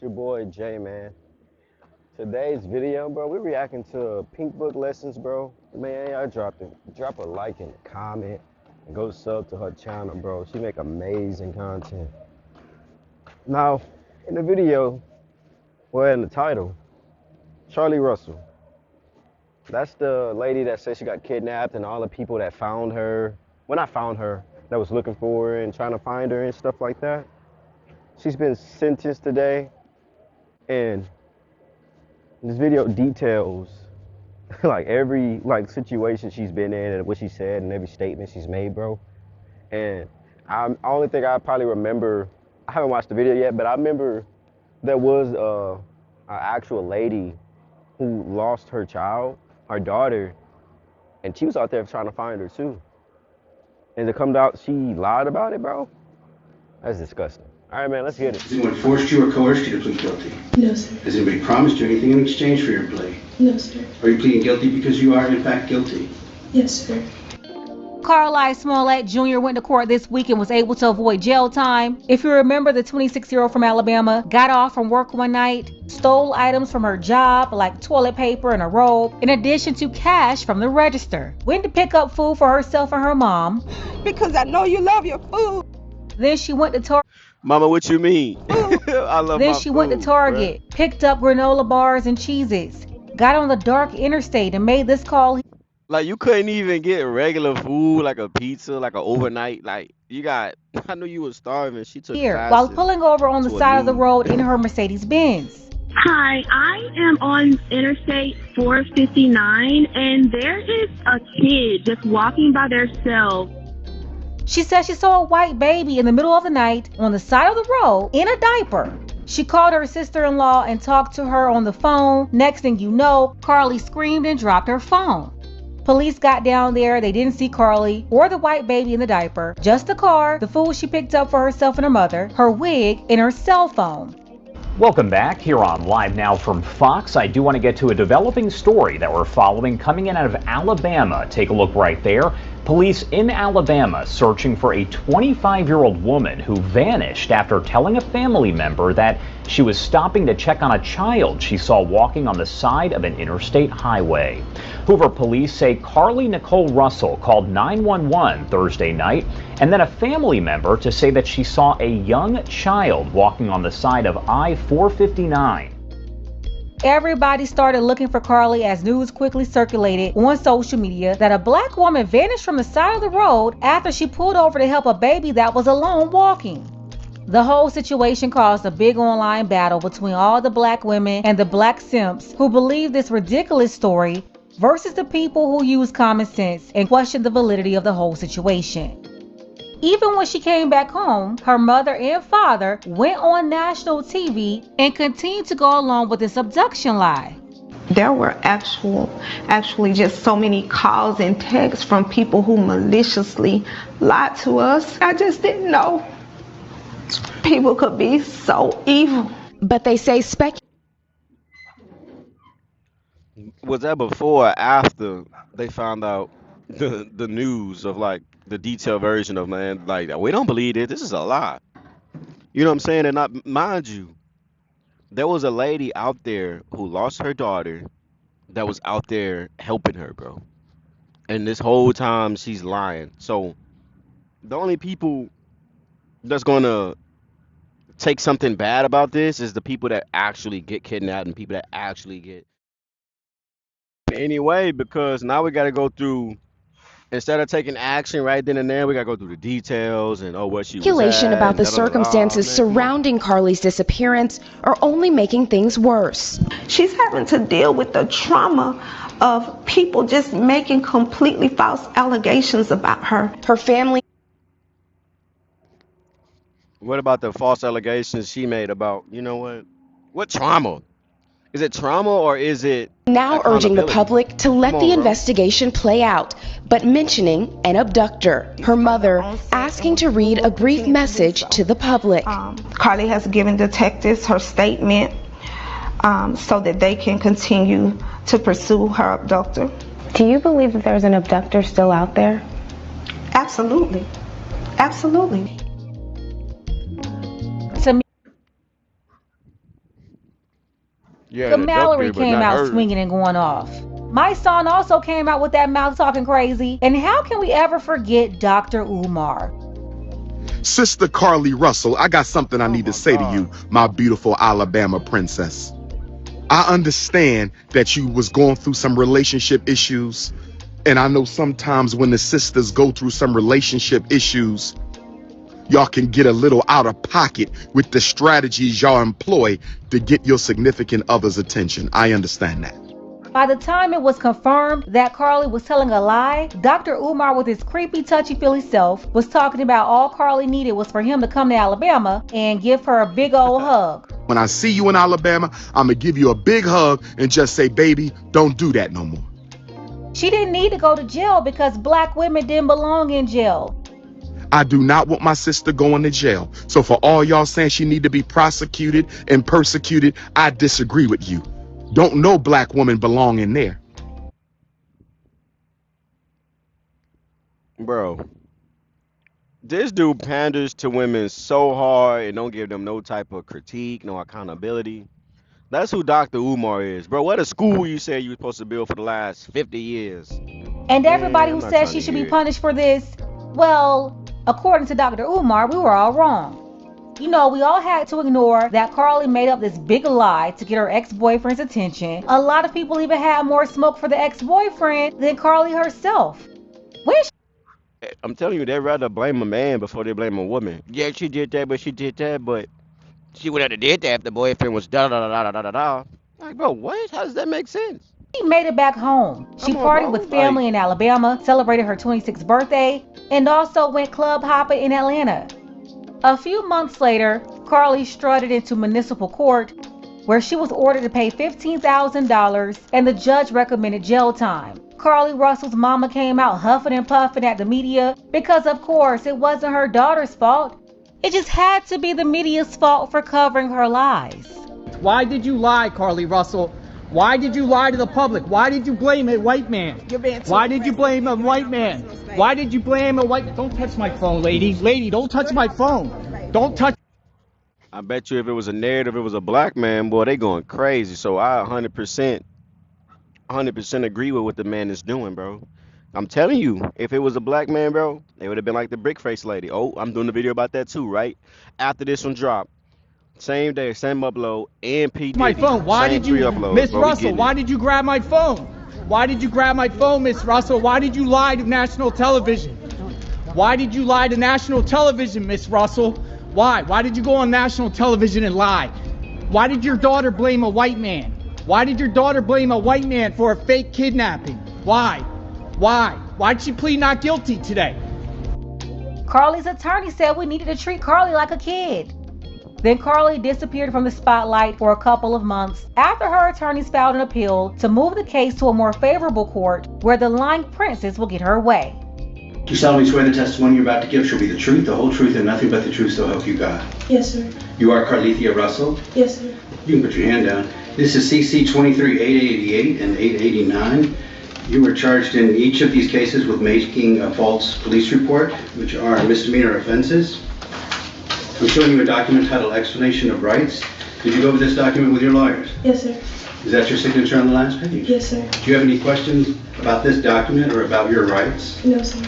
Your boy Jay, man. Today's video, bro, we're reacting to Pink Book Lessons, bro. Man, I dropped it. Drop a like and a comment and go sub to her channel, bro. She make amazing content. Now, in the video, well, in the title, Carlee Russell. That's the lady that said she got kidnapped and all the people that found her. Well, not found her, that was looking for her and trying to find her and stuff like that. She's been sentenced today, and this video details like every situation she's been in and what she said and every statement she's made, bro. And I only think I probably remember, I haven't watched the video yet, but I remember there was an actual lady who lost her child, her daughter, and she was out there trying to find her too. And to come out, she lied about it, bro. That's disgusting. All right, man, let's get it. Has anyone forced you or coerced you to plead guilty? No, sir. Has anybody promised you anything in exchange for your plea? No, sir. Are you pleading guilty because you are in fact guilty? Yes, sir. Carlee Smollett Jr. went to court this week and was able to avoid jail time. If you remember, the 26-year-old from Alabama got off from work one night, stole items from her job like toilet paper and a robe, in addition to cash from the register. Went to pick up food for herself and her mom. Because I know you love your food. Then she went to Target. Mama, what you mean? I love Then my she went to food, Target, bruh. picked up granola bars and Cheez-Its, got on the dark interstate and made this call. Like, you couldn't even get regular food, like a pizza, like an overnight. Like, you got, I knew you was starving. She took Here, classes while pulling over on the to a side of the new- road in her Mercedes-Benz. Hi, I am on Interstate 459, and there is a kid just walking by themselves. She said she saw a white baby in the middle of the night on the side of the road in a diaper. She called her sister-in-law and talked to her on the phone. Next thing you know, Carlee screamed and dropped her phone. Police got down there. They didn't see Carlee or the white baby in the diaper, just the car, the food she picked up for herself and her mother, her wig, and her cell phone. Welcome back here on Live Now from Fox. I do want to get to a developing story that we're following coming in out of Alabama. Take a look right there. Police in Alabama searching for a 25-year-old woman who vanished after telling a family member that she was stopping to check on a child she saw walking on the side of an interstate highway. Hoover police say Carlee Nicole Russell called 911 Thursday night, and then a family member to say that she saw a young child walking on the side of I-459. Everybody started looking for Carlee as news quickly circulated on social media that a black woman vanished from the side of the road after she pulled over to help a baby that was alone walking. The whole situation caused a big online battle between all the black women and the black simps who believe this ridiculous story versus the people who use common sense and question the validity of the whole situation. Even when she came back home, her mother and father went on national TV and continued to go along with this abduction lie. There were actually just so many calls and texts from people who maliciously lied to us. I just didn't know people could be so evil. But they say Was that before or after they found out the news of, like, the detailed version of, man, like, we don't believe it, this is a lie. You know what I'm saying? And not, mind you, there was a lady out there who lost her daughter that was out there helping her, bro. And this whole time she's lying. So the only people that's gonna take something bad about this is the people that actually get kidnapped and people that actually get anyway, because now we got to go through, instead of taking action right then and there, we got to go through the details and what she was speculation at, about and the da-da-da-da. circumstances Man, come on. surrounding Carlee's disappearance are only making things worse. She's having to deal with the trauma of people just making completely false allegations about her. Her family What about the false allegations she made about, you know what trauma? Is it trauma or is it now urging the accountability? public to let Come the on, bro. investigation play out, but mentioning an abductor. Her mother asking to read a brief message to the public. Carlee has given detectives her statement so that they can continue to pursue her abductor. Do you believe that there's an abductor still out there? Absolutely. Absolutely. To me, Yeah, the Mallory abductor, but came not out her. swinging and going off. My son also came out with that mouth talking crazy. And how can we ever forget Dr. Umar? Sister Carlee Russell, I got something I need to say to you, my beautiful Alabama princess. I understand that you was going through some relationship issues. And I know sometimes when the sisters go through some relationship issues, y'all can get a little out of pocket with the strategies y'all employ to get your significant other's attention. I understand that. By the time it was confirmed that Carlee was telling a lie, Dr. Umar, with his creepy, touchy-feely self, was talking about all Carlee needed was for him to come to Alabama and give her a big old hug. When I see you in Alabama, I'm gonna give you a big hug and just say, baby, don't do that no more. She didn't need to go to jail because black women didn't belong in jail. I do not want my sister going to jail. So for all y'all saying she need to be prosecuted and persecuted, I disagree with you. Don't no black woman belong in there. Bro, this dude panders to women so hard and don't give them no type of critique, no accountability. That's who Dr. Umar is. Bro, what a school you said you were supposed to build for the last 50 years. And everybody Man, who I'm not says trying she to should be hear it. punished for this, well, according to Dr. Umar, we were all wrong. You know, we all had to ignore that Carlee made up this big lie to get her ex-boyfriend's attention. A lot of people even had more smoke for the ex-boyfriend than Carlee herself. Wish. I'm telling you, they'd rather blame a man before they blame a woman. Yeah, she did that, but she would have did that if the boyfriend was da da da da da da da. Like, bro, what? How does that make sense? She made it back home. She Come on, partied bro. with family in Alabama, celebrated her 26th birthday, and also went club hopping in Atlanta. A few months later, Carlee strutted into municipal court, where she was ordered to pay $15,000 and the judge recommended jail time. Carlee Russell's mama came out huffing and puffing at the media because, of course, it wasn't her daughter's fault. It just had to be the media's fault for covering her lies. Why did you lie, Carlee Russell? Why did you lie to the public? Why did you blame a white man? Why did you blame a white man? Why did you blame a white man? Don't touch my phone, lady. Lady, don't touch my phone. Don't touch. I bet you if it was a narrative, it was a black man, boy, they going crazy. So I 100% agree with what the man is doing, bro. I'm telling you, if it was a black man, bro, it would have been like the brick face lady. Oh, I'm doing a video about that too, right? After this one dropped. Same day, same upload, and P. My phone. Why same did you, uploads, Miss bro, we Russell? getting Why it. did you grab my phone? Why did you grab my phone, Miss Russell? Why did you lie to national television? Why did you lie to national television, Miss Russell? Why? Why did you go on national television and lie? Why did your daughter blame a white man? Why did your daughter blame a white man for a fake kidnapping? Why? Why? Why'd she plead not guilty today? Carlee's attorney said we needed to treat Carlee like a kid. Then Carlee disappeared from the spotlight for a couple of months after her attorneys filed an appeal to move the case to a more favorable court where the lying princess will get her way. You solemnly swear the testimony you're about to give shall be the truth, the whole truth, and nothing but the truth, so help you God. Yes, sir. You are Carlethia Russell? Yes, sir. You can put your hand down. This is CC 23-888 and 889. You were charged in each of these cases with making a false police report, which are misdemeanor offenses. I'm showing you a document titled Explanation of Rights. Did you go over this document with your lawyers? Yes, sir. Is that your signature on the last page? Yes, sir. Do you have any questions about this document or about your rights? No, sir.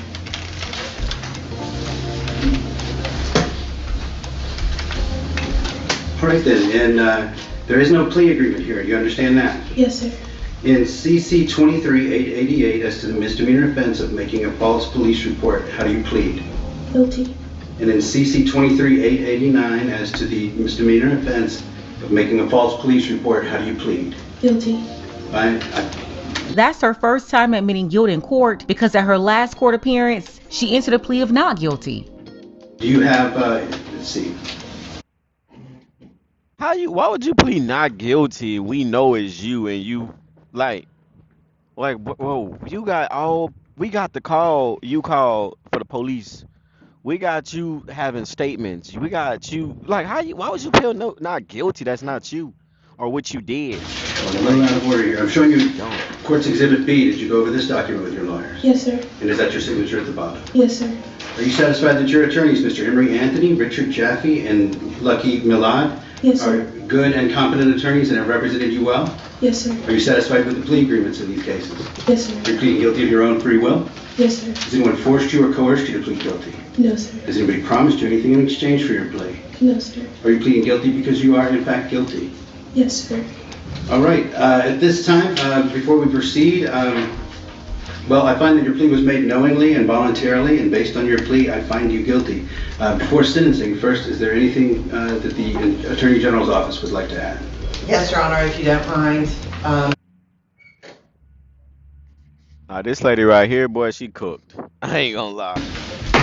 All right then, and there is no plea agreement here. You understand that? Yes, sir. In CC 23-888, as to the misdemeanor offense of making a false police report, how do you plead? Guilty. And in CC 23-889, as to the misdemeanor offense of making a false police report, how do you plead? Guilty. That's her first time admitting guilt in court because at her last court appearance, she entered a plea of not guilty. Do you have, let's see. Why would you plead not guilty? We know it's you and you, whoa, we got the call, you called for the police. We got you having statements. We got you, why would you plead not guilty? That's not you or what you did. I'm a little out of order here. I'm showing you Court's Exhibit B. Did you go over this document with your lawyers? Yes, sir. And is that your signature at the bottom? Yes, sir. Are you satisfied that your attorneys, Mr. Emery Anthony, Richard Jaffe, and Lucky Milad, Yes, are sir. good and competent attorneys and have represented you well? Yes, sir. Are you satisfied with the plea agreements in these cases? Yes, sir. Are you pleading guilty of your own free will? Yes, sir. Has anyone forced you or coerced you to plead guilty? No, sir. Has anybody promised you anything in exchange for your plea? No, sir. Are you pleading guilty because you are in fact guilty? Yes, sir. All right, at this time, before we proceed, well, I find that your plea was made knowingly and voluntarily, and based on your plea, I find you guilty. Before sentencing, first, is there anything that the Attorney General's office would like to add? Yes, Your Honor, if you don't mind. This lady right here, boy, she cooked. I ain't gonna lie.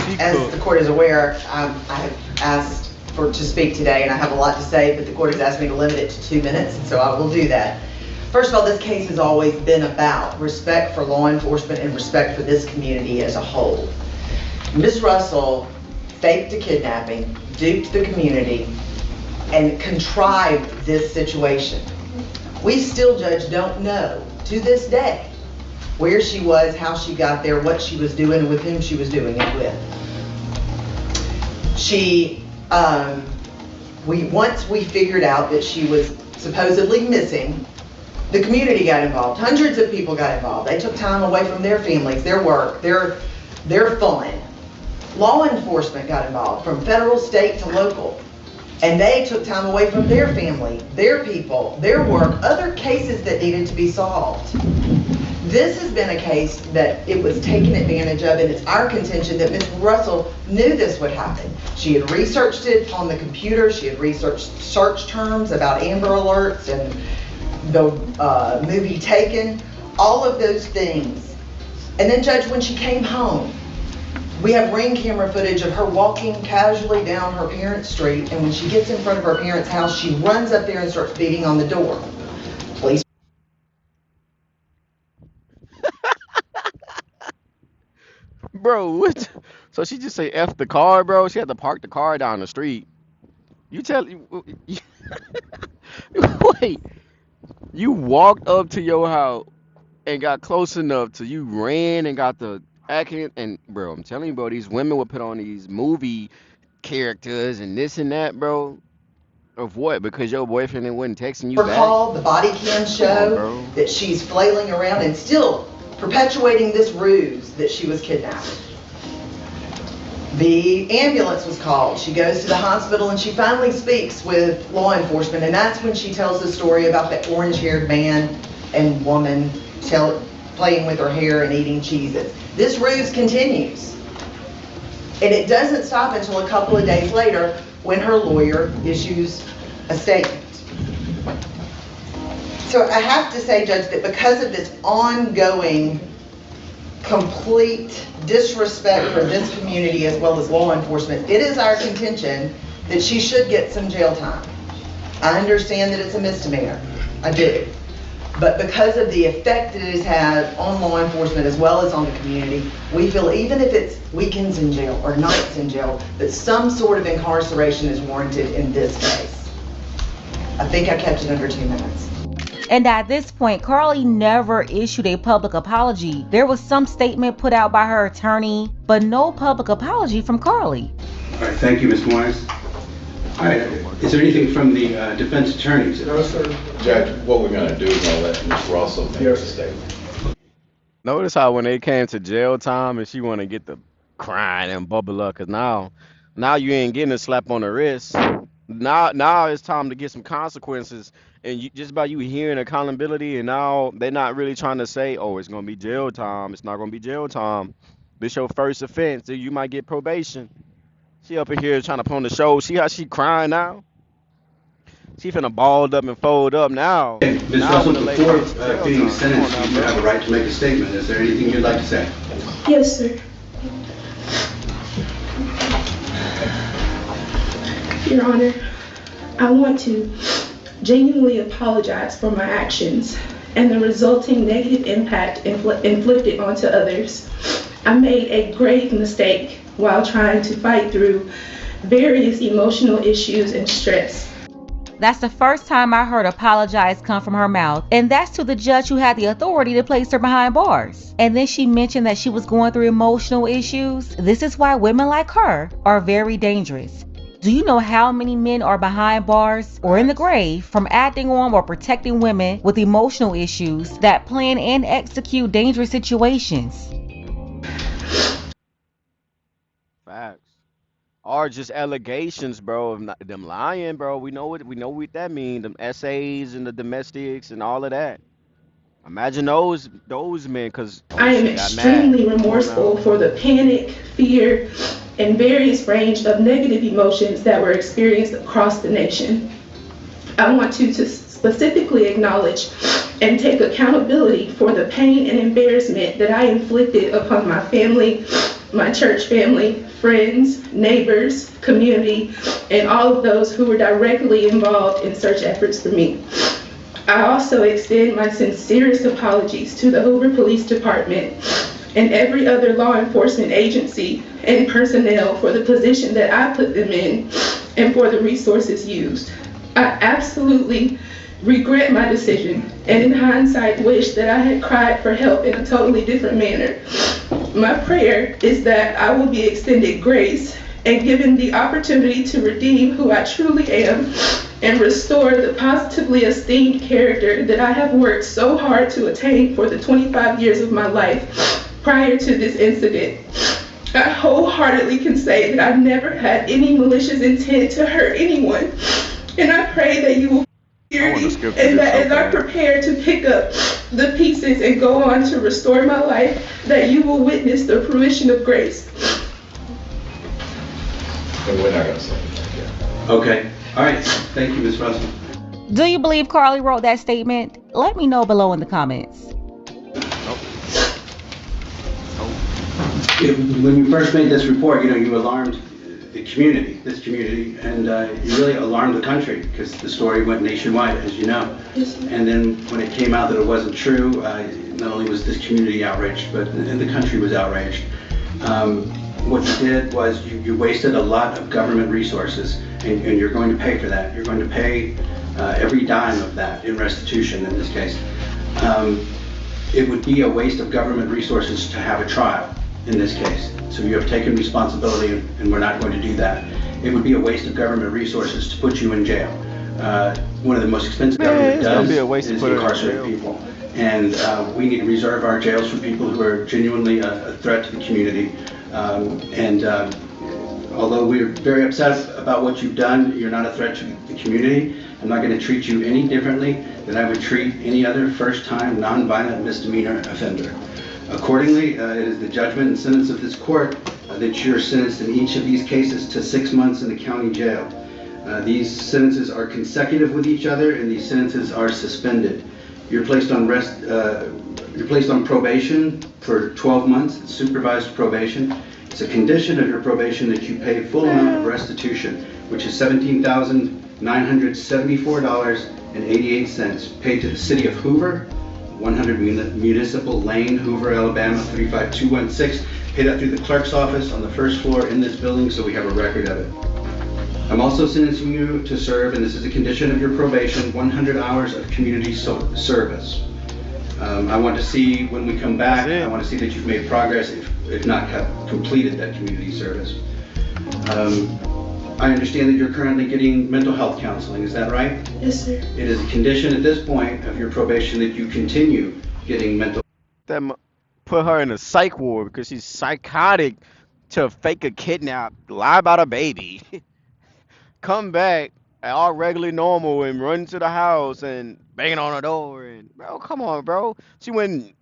She As cooked. the court is aware, I have asked to speak today, and I have a lot to say, but the court has asked me to limit it to 2 minutes, and so I will do that. First of all, this case has always been about respect for law enforcement and respect for this community as a whole. Ms. Russell faked a kidnapping, duped the community, and contrived this situation. We still, Judge, don't know to this day where she was, how she got there, what she was doing, and with whom she was doing it with. Once we figured out that she was supposedly missing, the community got involved. Hundreds of people got involved. They took time away from their families, their work, their fun. Law enforcement got involved, from federal, state to local. And they took time away from their family, their people, their work, other cases that needed to be solved. This has been a case that it was taken advantage of, and it's our contention that Ms. Russell knew this would happen. She had researched it on the computer. She had researched search terms about Amber Alerts and the movie Taken, all of those things. And then, Judge, when she came home, we have ring camera footage of her walking casually down her parents' street, and when she gets in front of her parents' house, she runs up there and starts beating on the door. Police. Bro, what? So she just say F the car, bro? She had to park the car down the street. You tell wait, you walked up to your house and got close enough to you ran and got the acting, and bro, I'm telling you, bro, these women would put on these movie characters and this and that, bro. Of what? Because your boyfriend wasn't texting you back? Recall, the body cam show that she's flailing around and still perpetuating this ruse that she was kidnapped. The ambulance was called. She goes to the hospital and she finally speaks with law enforcement, and that's when she tells the story about the orange-haired man and woman playing with her hair and eating cheeses. This ruse continues. And it doesn't stop until a couple of days later when her lawyer issues a statement. So I have to say, Judge, that because of this ongoing complete disrespect for this community as well as law enforcement, it is our contention that she should get some jail time. I understand that it's a misdemeanor. I do. But because of the effect that it has had on law enforcement as well as on the community, we feel even if it's weekends in jail or nights in jail, that some sort of incarceration is warranted in this case. I think I kept it under 2 minutes. And at this point, Carlee never issued a public apology. There was some statement put out by her attorney, but no public apology from Carlee. All right, thank you, Ms. Morris. All right, is there anything from the defense attorneys? No, sir. Judge, what we're going to do is going to let Ms. Russell make a statement. Notice how when they came to jail time and she want to get the crying and bubble up, because now you ain't getting a slap on the wrist. Now it's time to get some consequences, and just by you hearing accountability, and now they're not really trying to say, oh, it's going to be jail time. It's not going to be jail time. This your first offense. You might get probation. She up in here trying to put on the show. See how she crying now? She finna balled up and fold up now. Okay, Ms. Russell, before being sentenced, you have a right to make a statement. Is there anything you'd like to say? Yes, sir. Your Honor, I want to genuinely apologize for my actions and the resulting negative impact inflicted onto others. I made a grave mistake while trying to fight through various emotional issues and stress. That's the first time I heard apologize come from her mouth, and that's to the judge who had the authority to place her behind bars. And then she mentioned that she was going through emotional issues. This is why women like her are very dangerous. Do you know how many men are behind bars or in the grave from acting on or protecting women with emotional issues that plan and execute dangerous situations? Facts. Or just allegations, bro, of them lying, bro. We know what that mean. Them essays and the domestics and all of that. Imagine those men, cause oh I am shit, got mad. extremely Come on now. remorseful for the panic, fear, and various range of negative emotions that were experienced across the nation. I want to specifically acknowledge and take accountability for the pain and embarrassment that I inflicted upon my family, my church family, friends, neighbors, community, and all of those who were directly involved in search efforts for me. I also extend my sincerest apologies to the Hoover Police Department and every other law enforcement agency and personnel for the position that I put them in and for the resources used. I absolutely regret my decision and in hindsight wish that I had cried for help in a totally different manner. My prayer is that I will be extended grace and given the opportunity to redeem who I truly am and restore the positively esteemed character that I have worked so hard to attain for the 25 years of my life prior to this incident. I wholeheartedly can say that I've never had any malicious intent to hurt anyone, and I pray that you will hear me and that as I prepare to pick up the pieces and go on to restore my life, that you will witness the fruition of grace. And we're not gonna say anything yet. Okay. All right. Thank you, Ms. Russell. Do you believe Carlee wrote that statement? Let me know below in the comments. When you first made this report, you alarmed the community, this community, and you really alarmed the country because the story went nationwide, as you know. Yes, and then when it came out that it wasn't true, not only was this community outraged, but and the country was outraged. What you did was you wasted a lot of government resources, and you're going to pay for that. You're going to pay every dime of that in restitution in this case. It would be a waste of government resources to have a trial in this case. So you have taken responsibility, and we're not going to do that. It would be a waste of government resources to put you in jail. One of the most expensive government does is incarcerate people. And we need to reserve our jails for people who are genuinely a threat to the community. Although we're very upset about what you've done, you're not a threat to the community. I'm not going to treat you any differently than I would treat any other first-time nonviolent misdemeanor offender. Accordingly, it is the judgment and sentence of this court that you're sentenced in each of these cases to 6 months in the county jail. These sentences are consecutive with each other, and these sentences are suspended. You're placed on probation for 12 months, supervised probation. It's a condition of your probation that you pay full amount of restitution, which is $17,974.88, paid to the city of Hoover, 100 Municipal Lane, Hoover, Alabama, 35216. Pay that through the clerk's office on the first floor in this building so we have a record of it. I'm also sentencing you to serve, and this is a condition of your probation, 100 hours of community service. I want to see when we come back, I want to see that you've made progress, if not completed that community service. I understand that you're currently getting mental health counseling, is that right? Yes, sir. It is a condition at this point of your probation that you continue getting mental. Put her in a psych ward because she's psychotic to fake a kidnap, lie about a baby, come back all regularly normal and run to the house and banging on her door. And bro, come on, bro. She wasn't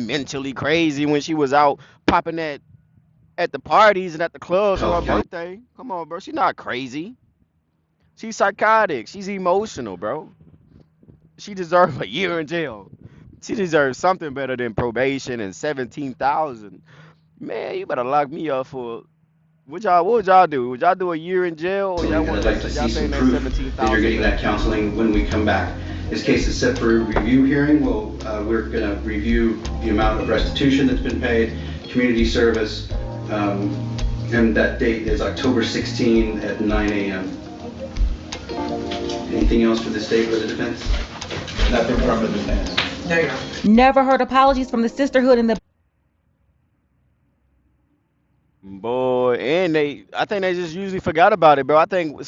mentally crazy when she was out popping that at the parties and at the clubs on her birthday. Come on, bro. She's not crazy. She's psychotic. She's emotional, bro. She deserves a year in jail. She deserves something better than probation and $17,000. Man, you better lock me up for. What would y'all do? Would y'all do a year in jail, or y'all I'd like to see some proof that you're getting that counseling when we come back. This case is set for a review hearing. We're going to review the amount of restitution that's been paid, community service, and that date is October 16 at 9 a.m. Anything else for the state or the defense? Nothing from the defense. No, you're not. Never heard apologies from the sisterhood in the. Boy, and I I think they just usually forgot about it, bro. I think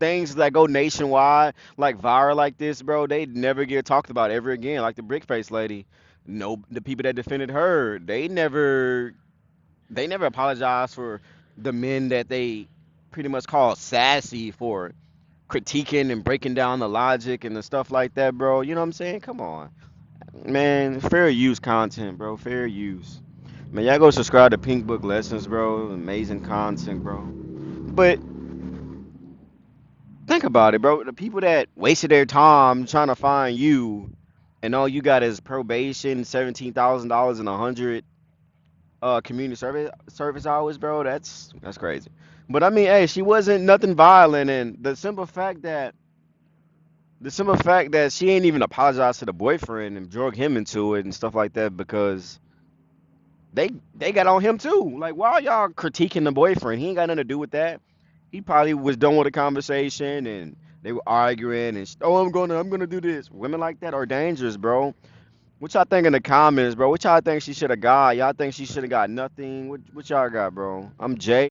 things that go nationwide, like viral like this, bro, they never get talked about ever again. Like the brick face lady, no, the people that defended her, they never apologized for the men that they pretty much called sassy for critiquing and breaking down the logic and the stuff like that, bro. You know what I'm saying? Come on, man. Fair use content, bro. Fair use. Man, y'all go subscribe to Pink Book Lessons, bro. Amazing content, bro. But think about it, bro. The people that wasted their time trying to find you, and all you got is probation, $17,000 and 100 community service hours, bro. That's crazy. But I mean, hey, she wasn't nothing violent, and the simple fact that she ain't even apologized to the boyfriend and drug him into it and stuff like that because they got on him too. Like, why are y'all critiquing the boyfriend? He ain't got nothing to do with that. He probably was done with the conversation and they were arguing and oh, I'm gonna do this. Women like that are dangerous, bro. What y'all think in the comments, bro? What y'all think she should have got? Y'all think she should have got nothing? What y'all got, bro? I'm Jay.